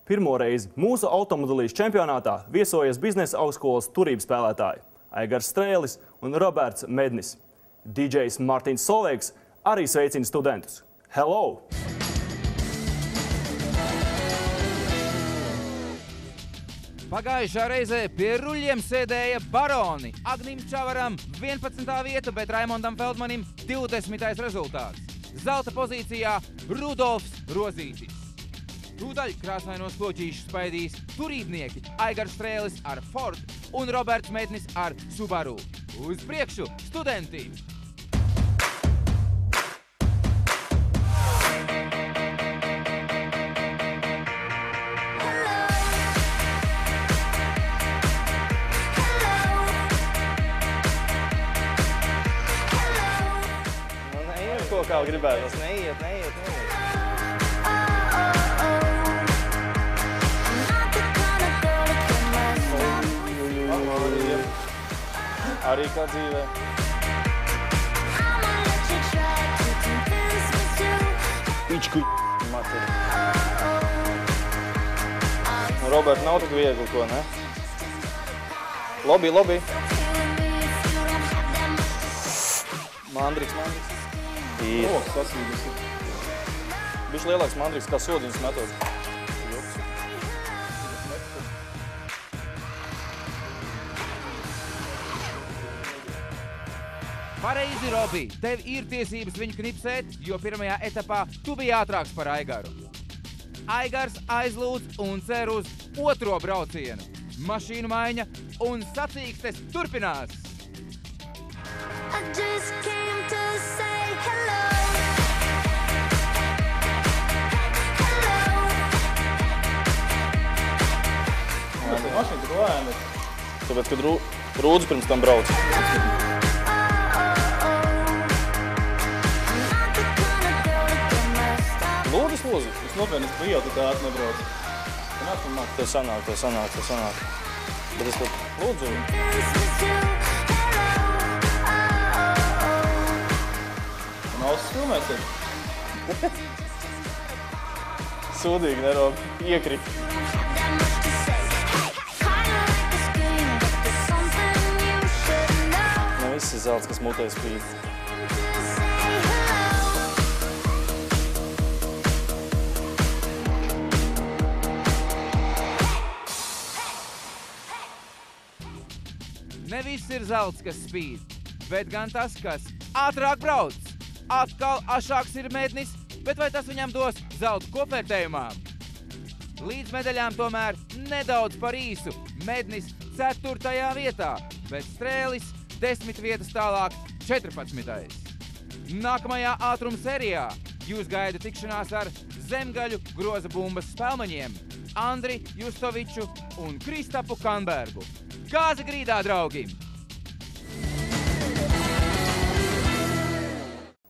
Pirmo reizi mūsu automobilīšu čempionātā viesojas biznesa augstskolas turības spēlētāji Aigars Strēlis un Roberts Mednis. DJs Martins Solveigs arī sveicina studentus. Hello! Pagājušā reizē pie ruļļiem sēdēja baroni. Agnim Čavaram 11. vieta, bet Raimondam Feldmanim 20. rezultāts. Zelta pozīcijā Rudolfs Rozītis. Tūdaļ krāsainos loķīšus spaidīs turībnieki Aigars Strēlis ar Ford un Roberts Mednis ar Subaru. Uz priekšu, studenti! Ko kā gribētos, neiet. Arī kā dzīvē. Pičku materi. Robert, nav tik viegli, ko, ne? Lobby. Mandriks. Bišķi lielāks mandriks kā sodiņas metot. Pareizi, Robi, tev ir tiesības viņu knipsēt, jo pirmajā etapā tu biji ātrāks par Aigaru. Aigars aizlūdz un cer uz otro braucienu. Mašīnu maiņa un sacīkstes turpinās. Mašīna tik lēna. Tāpēc, kad Rūdzu pirms tam brauc. Lūdzu. Es nopietni, es biju, tu tā ātri nebrauc. Tev sanāk. Bet es tad lūdzu. Un ausis filmēs ir. Sūdīgi, nerob. Iekrīt. Viss ir zelts, kas mutē spīd. Ne viss ir zelts, kas spīd, bet gan tas, kas ātrāk brauc. Atkal ašāks ir Mednis, bet vai tas viņam dos zelta kopvērtējumā? Līdz medaļām tomēr nedaudz par īsu. Mednis 4. vietā, bet Strēlis 10 vietas tālāk 14. Nākamajā ātruma sērijā jūs gaida tikšanās ar zemgaļu groza bumbas spēlmaņiem Andri Justoviču un Kristapu Kanbergu. Gāze grīdā, draugi!